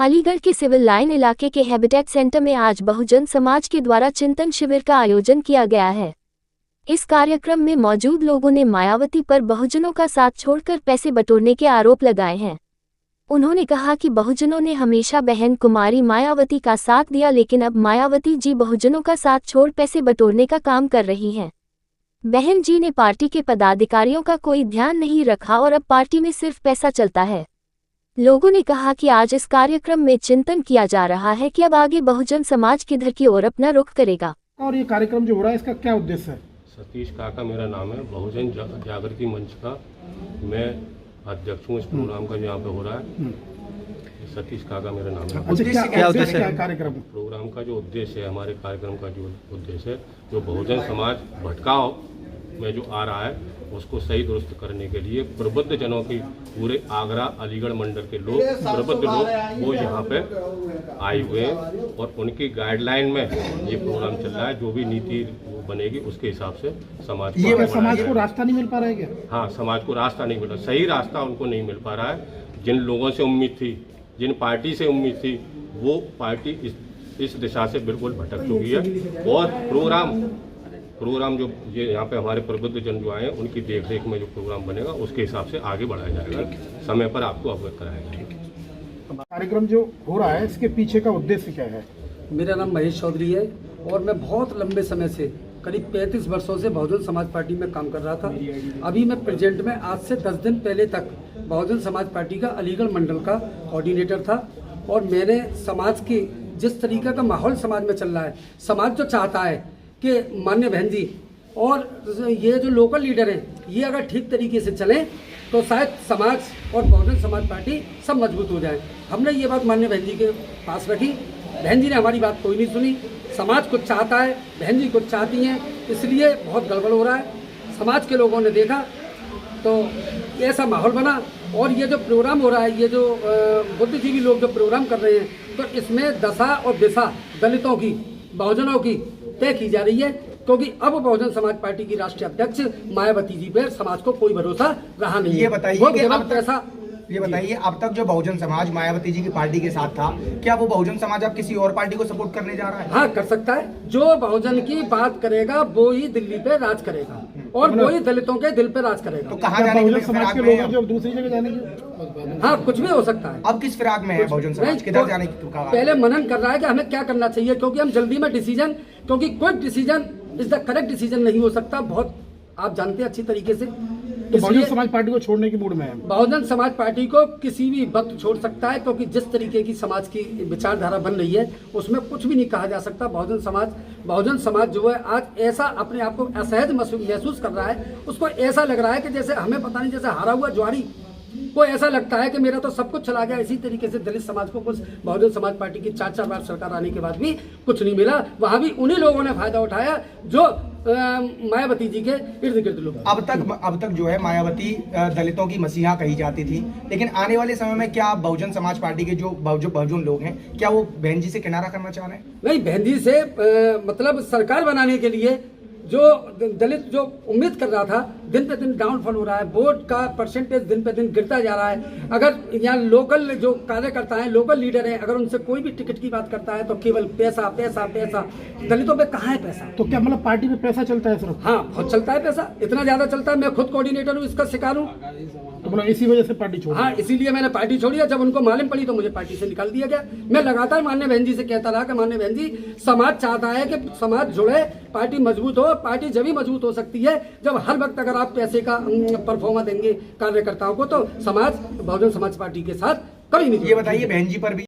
अलीगढ़ के civil line इलाके के हैबिटेट सेंटर में आज बहुजन समाज के द्वारा चिंतन शिविर का आयोजन किया गया है। इस कार्यक्रम में मौजूद लोगों ने मायावती पर बहुजनों का साथ छोड़कर पैसे बटोरने के आरोप लगाए हैं। उन्होंने कहा कि बहुजनों ने हमेशा बहन कुमारी मायावती का साथ दिया, लेकिन अब मायावती जी बहुजनों का साथ छोड़ पैसे बटोरने का काम कर रही हैं। बहन जी ने पार्टी के पदाधिकारियों का कोई ध्यान नहीं रखा और अब पार्टी में सिर्फ पैसा चलता है। लोगों ने कहा कि आज इस कार्यक्रम में चिंतन किया जा रहा है कि अब आगे बहुजन समाज किधर की ओर अपना रुख करेगा। और ये कार्यक्रम जो हो रहा है, इसका क्या उद्देश्य है? सतीश काका मेरा नाम है, बहुजन जागृति मंच का मैं अध्यक्ष हूँ। इस प्रोग्राम का जो यहाँ पे हो रहा है, सतीश काका मेरा नाम है। क्या उद्देश्य है कार्यक्रम? प्रोग्राम का जो उद्देश्य है, हमारे कार्यक्रम का जो उद्देश्य है, जो बहुजन समाज भटकाव में जो आ रहा है उसको सही दुरुस्त करने के लिए प्रबुद्ध जनों की पूरे आगरा अलीगढ़ मंडल के लोग, प्रबुद्ध लोग वो यहाँ पे आए हुए हैं और उनकी गाइडलाइन में ये प्रोग्राम चल रहा है। जो भी नीति बनेगी उसके हिसाब से समाज को रास्ता नहीं मिल पा रहा है क्या? हाँ, समाज को रास्ता नहीं मिल रहा, सही रास्ता उनको नहीं मिल पा रहा है। जिन लोगों से उम्मीद थी, जिन पार्टी से उम्मीद थी, वो पार्टी इस दिशा से बिल्कुल भटक चुकी है। और प्रोग्राम जो ये यहाँ पे हमारे प्रबुद्ध जन जो आए हैं, उनकी देखरेख में जो प्रोग्राम बनेगा उसके हिसाब से आगे बढ़ाया जाएगा, समय पर आपको अवगत कराएगा। कार्यक्रम जो हो रहा है, इसके पीछे का उद्देश्य क्या है? मेरा नाम महेश चौधरी है और मैं बहुत लंबे समय से, करीब 35 वर्षों से बहुजन समाज पार्टी में काम कर रहा था। अभी मैं प्रेजेंट में आज से 10 दिन पहले तक बहुजन समाज पार्टी का अलीगढ़ मंडल का कोऑर्डिनेटर था। और मैंने समाज की जिस तरीके का माहौल समाज में चल रहा है, समाज जो चाहता है कि माननीय बहन जी और ये जो लोकल लीडर हैं, ये अगर ठीक तरीके से चलें तो शायद समाज और बहुजन समाज पार्टी सब मजबूत हो जाए। हमने ये बात माननीय बहन जी के पास रखी, बहन जी ने हमारी बात कोई नहीं सुनी। समाज कुछ चाहता है, बहन जी कुछ चाहती हैं, इसलिए बहुत गड़बड़ हो रहा है। समाज के लोगों ने देखा तो ऐसा माहौल बना। और ये जो प्रोग्राम हो रहा है, ये जो बुद्धिजीवी लोग जो प्रोग्राम कर रहे हैं, तो इसमें दशा और दिशा दलितों की, बहुजनों की तय की जा रही है। क्योंकि अब बहुजन समाज पार्टी की राष्ट्रीय अध्यक्ष मायावती जी पर समाज को कोई भरोसा रहा नहीं है। ये बताइए अब तक जो बहुजन समाज मायावती जी की पार्टी के साथ था, क्या वो बहुजन समाज अब किसी और पार्टी को सपोर्ट करने जा रहा है? हाँ, कर सकता है। जो बहुजन की बात करेगा वो ही दिल्ली पे राज करेगा और वो ही दलितों के दिल पे राज करेगा। तो कहाँ जाने के समाज के लोग जो दूसरी जगह जाने की? हाँ, कुछ भी हो सकता है। अब किस फिराक में है बहुजन समाज, किधर जाने की? पहले मनन कर रहा है कि हमें क्या करना चाहिए, क्योंकि हम जल्दी में डिसीजन, क्योंकि कोई decision is the correct decision नहीं हो सकता। बहुत आप जानते हैं अच्छी तरीके से। तो बहुजन समाज पार्टी को छोड़ने की मूड में है? बहुजन समाज पार्टी को किसी भी वक्त छोड़ सकता है, क्योंकि जिस तरीके की समाज की विचारधारा बन रही है उसमें कुछ भी नहीं कहा जा सकता। बहुजन समाज जो है आज ऐसा अपने आप को असहज महसूस कर रहा है। उसको ऐसा लग रहा है कि जैसे हमें पता नहीं, जैसे हारा हुआ ज्वारी को ऐसा लगता है कि मेरा तो सब कुछ चला गया। इसी तरीके से दलित समाज को कुछ बहुजन समाज पार्टी की 4 बार सरकार आने के बाद भी कुछ नहीं मिला। वहां भी उन्हीं लोगों ने फायदा उठाया जो मायावती जी के इर्द गिर्द लोग। अब तक जो है मायावती दलितों की मसीहा कही जाती थी, लेकिन आने वाले समय में क्या बहुजन समाज पार्टी के जो बहुजन लोग हैं, क्या वो बहन जी से किनारा करना चाह रहे हैं? नहीं, बहन जी से मतलब सरकार बनाने के लिए जो दलित जो उम्मीद कर रहा था, दिन पे दिन डाउनफॉल हो रहा है। वोट का परसेंटेज दिन पे दिन गिरता जा रहा है। अगर यहाँ लोकल जो कार्यकर्ता हैं, लोकल लीडर हैं, अगर उनसे कोई भी टिकट की बात करता है तो केवल पैसा पैसा पैसा। दलितों पे कहाँ है पैसा? तो क्या मतलब पार्टी में पैसा चलता है सिर्फ? हाँ, बहुत चलता है पैसा, इतना ज्यादा चलता है। मैं खुद कोऑर्डिनेटर हूँ, इसका शिकार हूँ। तो मतलब इसी वजह से पार्टी छोड़ी? हाँ, इसीलिए मैंने पार्टी छोड़ी है। जब उनको मालूम पड़ी तो मुझे पार्टी से निकाल दिया गया। मैं लगातार माननीय बहन जी से कहता रहा कि माननीय बहन जी, समाज चाहता है कि समाज जुड़े, पार्टी मजबूत हो। पार्टी जब ही मजबूत हो सकती है जब हर वक्त अगर आप पैसे का परफॉर्मेंस देंगे कार्यकर्ताओं को, तो समाज बहुजन समाज पार्टी के साथ कभी नहीं। ये बताइए, बहन जी पर भी